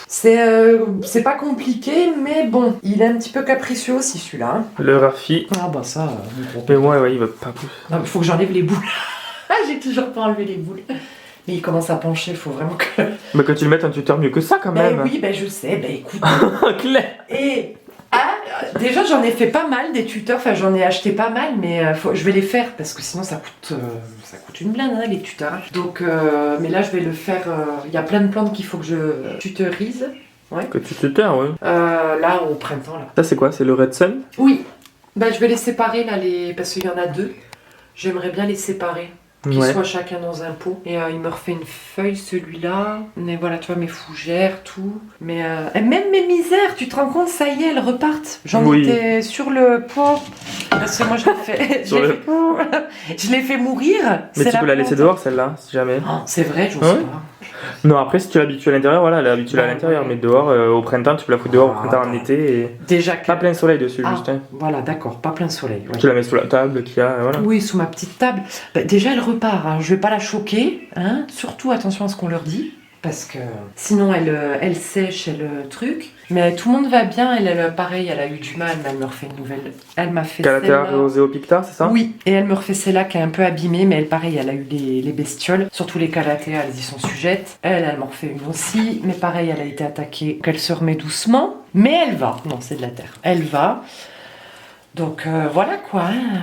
c'est pas compliqué, mais bon, il est un petit peu capricieux aussi celui-là. Hein. Le Rafi. Ah bah ça, Mais ouais, il veut pas plus. non, il faut que j'enlève les boules. Ah, j'ai toujours pas enlevé les boules. Mais il commence à pencher, il faut vraiment que... Mais que tu le mettes un tuteur mieux que ça quand même. Ben oui, ben je sais, ben écoute... Claire. Et déjà j'en ai fait pas mal des tuteurs, enfin j'en ai acheté pas mal, mais je vais les faire parce que sinon ça coûte une blinde hein, les tuteurs. Donc mais là je vais le faire. Il y a plein de plantes qu'il faut que je tutorise. Ouais. Que tu tuteurs, ouais. Là au printemps là. Ça c'est quoi? C'est le Red Sun? Oui. Ben je vais les séparer là parce qu'il y en a deux. J'aimerais bien les séparer. Qu'ils soient chacun dans un pot. Et il me refait une feuille, celui-là. Mais voilà, tu vois, mes fougères, tout. Mais même mes misères, tu te rends compte, ça y est, elles repartent. J'en étais sur le pot. Parce que moi, je l'ai fait mourir. Mais tu peux la laisser dehors, celle-là, si jamais. Oh, c'est vrai, j'ose pas. Non, après, si tu l'habitues à l'intérieur, voilà, elle est habituée à l'intérieur. Mais dehors, au printemps, tu peux la foutre dehors, au printemps, en été. Et... Déjà Pas plein soleil dessus, juste. Hein. Voilà, d'accord, pas plein soleil. Ouais. Tu la mets sous la table qu'il y a, voilà. Oui, sous ma petite table. Bah, déjà, elle repart. Hein. Je vais pas la choquer. Hein. Surtout, attention à ce qu'on leur dit. Parce que sinon, elle sèche, truc. Mais tout le monde va bien. Pareil, elle a eu du mal, mais elle me refait une nouvelle. Elle m'a fait Calathea celle-là. roseo-picta, c'est ça? Oui, et elle me refait celle-là qui est un peu abîmée, mais elle, pareil, elle a eu les bestioles. Surtout les Calathea, elles y sont sujettes. Elle m'en refait une aussi. Mais pareil, elle a été attaquée. Elle se remet doucement. Mais elle va. Non, c'est de la terre. Elle va. Donc voilà quoi. Hein.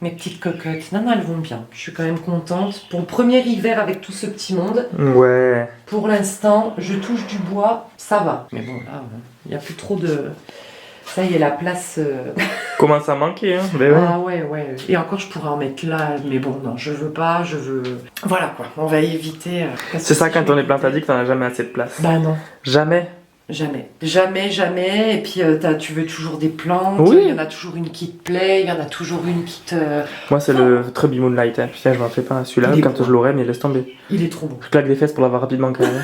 Mes petites cocottes. Non, elles vont bien. Je suis quand même contente. Pour le premier hiver avec tout ce petit monde. Ouais. Pour l'instant, je touche du bois, ça va. Mais bon, là, il n'y a plus trop de... Ça y est, la place... Commence à manquer, hein. Ben ouais. Ah ouais. Et encore, je pourrais en mettre là. Mais bon, non, je veux pas, je veux... Voilà quoi, on va éviter... C'est ça quand on est plantadique, t'en as jamais assez de place. Bah non. Jamais. Jamais. Et puis tu veux toujours des plantes, Oui. Il y en a toujours une qui te plaît, il y en a toujours une qui te... Moi c'est le Trubby Moonlight, hein. Putain je m'en fais pas celui-là Il est quand beau. je l'aurai mais laisse tomber. Il est trop beau. Je claque des fesses pour l'avoir rapidement quand même.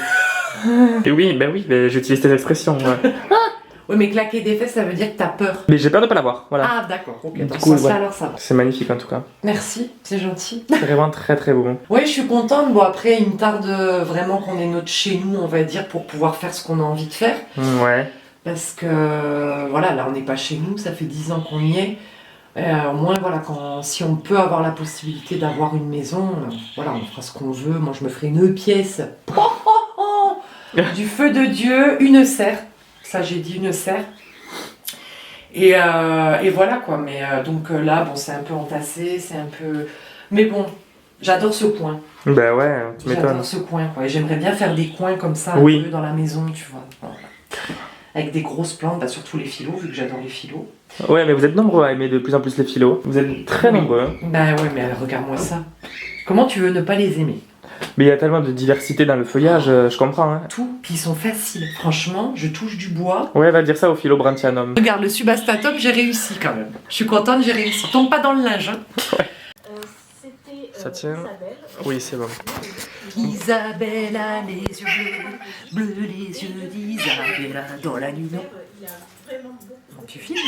Et oui, j'utilise tes expressions. Ouais. Oui, mais claquer des fesses, ça veut dire que t'as peur. Mais j'ai peur de pas l'avoir, voilà. Ah d'accord, ok. Du Dans coup, ce sens-là, ouais. alors ça va. C'est magnifique en tout cas. Merci, c'est gentil. C'est vraiment très très beau. Oui, je suis contente. Bon, après, il me tarde vraiment qu'on ait notre chez nous, on va dire, pour pouvoir faire ce qu'on a envie de faire. Ouais. Parce que, voilà, là, on n'est pas chez nous, ça fait 10 ans qu'on y est. Au moins, voilà, si on peut avoir la possibilité d'avoir une maison, voilà, on fera ce qu'on veut. Moi, je me ferai une pièce. Du feu de Dieu, une serre. Ça, j'ai dit une serre. Et voilà, quoi. Mais donc là, bon, c'est un peu entassé, c'est un peu... Mais bon, j'adore ce coin. Bah ouais, tu m'étonnes. J'adore ce coin, quoi. Et j'aimerais bien faire des coins comme ça, un peu dans la maison, tu vois. Voilà. Avec des grosses plantes, bah, surtout les phyllos, vu que j'adore les phyllos. Ouais, mais vous êtes nombreux à aimer de plus en plus les phyllos. Vous êtes très nombreux. Hein. Bah ouais, mais regarde-moi ça. Comment tu veux ne pas les aimer? Mais il y a tellement de diversité dans le feuillage, je comprends. Hein. Tout, puis ils sont faciles. Franchement, je touche du bois. Ouais, va dire ça au Phyllobranthianum. Regarde, le subastatum, j'ai réussi quand même. Je suis contente, j'ai réussi. Tombe pas dans le linge. Hein. Ouais. Ça tient. Oui, c'est bon. Isabelle a les yeux bleus, les yeux d'Isabelle dans la nuit. Non. Bon, tu filmes?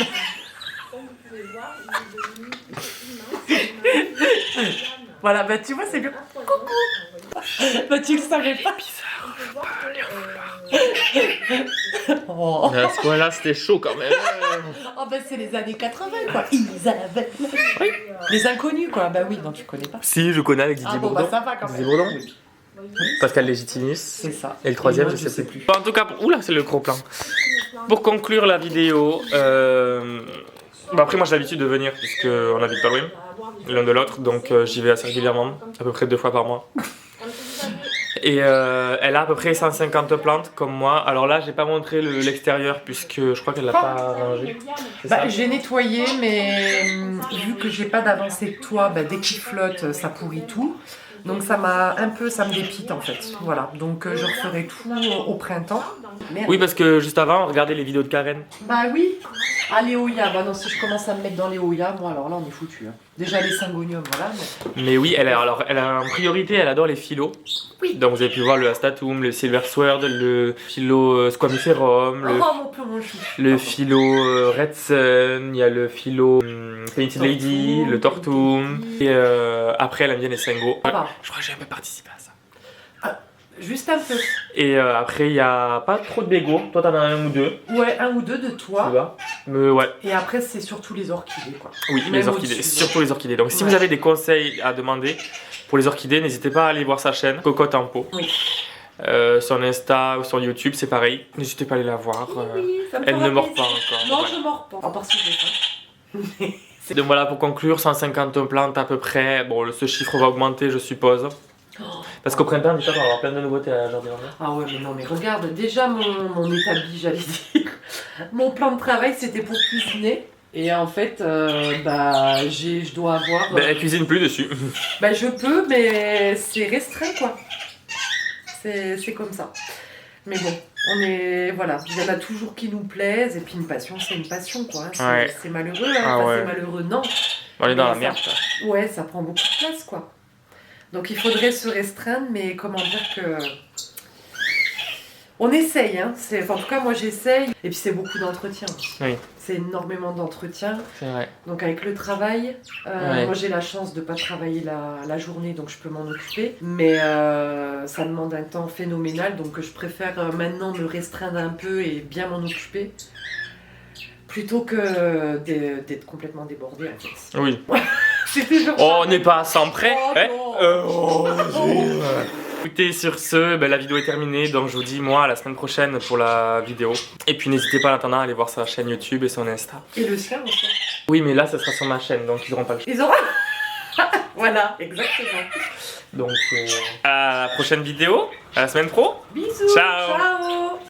Voilà, bah tu vois, c'est bien. Coucou. Bah tu le savais pas. Bizarre, faut pas lui en vouloir. Oh. À ce point-là, c'était chaud quand même. Oh bah c'est les années 80 quoi. Isabelle. Oui. Les inconnus quoi. Bah oui, non tu connais pas. Si, je connais avec Didier Ah bon Bourdon. bah ça va quand même. Didier Bourdon. Pascal Légitimus. C'est ça. Et le troisième, moi, je sais plus. En tout cas, oula, c'est le gros plan. Pour conclure la vidéo, après moi j'ai l'habitude de venir puisque on habite pas loin l'un de l'autre, donc j'y vais assez régulièrement, à peu près 2 fois par mois. Et elle a à peu près 150 plantes comme moi. Alors là, j'ai pas montré l'extérieur puisque je crois qu'elle l'a pas rangé. Bah, j'ai nettoyé, mais vu que j'ai pas d'avancée de toit, bah, dès qu'il flotte, ça pourrit tout. Donc ça me dépite en fait. Voilà, donc je referai tout au printemps. Merde. Oui, parce que juste avant, on regardait les vidéos de Karen. Bah oui. Ah, les Oya, bah non, si je commence à me mettre dans les Oya, moi alors là on est foutu. Hein. Déjà les Syngonium, voilà. Mais oui, elle a en priorité, elle adore les philos. Oui. Donc vous avez pu voir le Astatum, le Silver Sword, le philo Squamiferum, le philo Red Sun, il y a le philo Painted Lady, le Tortum. Et après, elle aime bien les Sengo. Ah. Je crois que j'ai un peu participé à ça. Juste un peu. Et après, il n'y a pas trop de bégots. Toi, t'en as un ou deux. Ouais, un ou deux de toi. Tu vois. Mais ouais. Et après, c'est surtout les orchidées, quoi. Oui, Même les orchidées. au-dessus, Surtout les orchidées. Donc, si ouais. vous avez des conseils à demander pour les orchidées, n'hésitez pas à aller voir sa chaîne, Cocotte en pot. Oui. Sur Insta ou sur YouTube, c'est pareil. N'hésitez pas à aller la voir. Oui, ça me Elle fera ne mord plaisir. pas encore. Non, Ouais. je mords pas. À part si j'ai ça. Donc voilà, pour conclure, 150 plantes à peu près. Bon, ce chiffre va augmenter, je suppose. Parce qu'au printemps, déjà, on va avoir plein de nouveautés à la jardinière. Ah ouais, mais non, mais regarde, déjà mon établi, j'allais dire. Mon plan de travail, c'était pour cuisiner. Et en fait, je dois avoir... Ben, elle cuisine plus dessus. Bah, je peux, mais c'est restreint, quoi. C'est comme ça. Mais bon, voilà, il y en a toujours qui nous plaisent. Et puis une passion, c'est une passion, quoi. Ouais. C'est malheureux, hein. Ah Enfin, ouais. c'est malheureux, non. On est dans la Mais merde. Ouais, ça prend beaucoup de place, quoi. Donc il faudrait se restreindre, mais comment dire que... On essaye, hein. En tout cas, moi j'essaye. Et puis c'est beaucoup d'entretien. Oui. C'est énormément d'entretien. C'est vrai. Donc avec le travail, Ouais. moi j'ai la chance de ne pas travailler la journée, donc je peux m'en occuper. Mais ça demande un temps phénoménal, donc je préfère maintenant me restreindre un peu et bien m'en occuper. Plutôt que d'être complètement débordée en fait. Oui. C'est toujours Oh, ça. on n'est pas à 100 près. Oh, hein. non. Écoutez, sur ce, la vidéo est terminée. Donc je vous dis, moi, à la semaine prochaine pour la vidéo. Et puis n'hésitez pas en attendant à aller voir sa chaîne YouTube et son Insta. Et le sien aussi. Oui, mais là, ça sera sur ma chaîne, donc ils n'auront pas le choix. Ils auront... Voilà, exactement. Donc, à la prochaine vidéo, à la semaine pro. Bisous. Ciao. Ciao.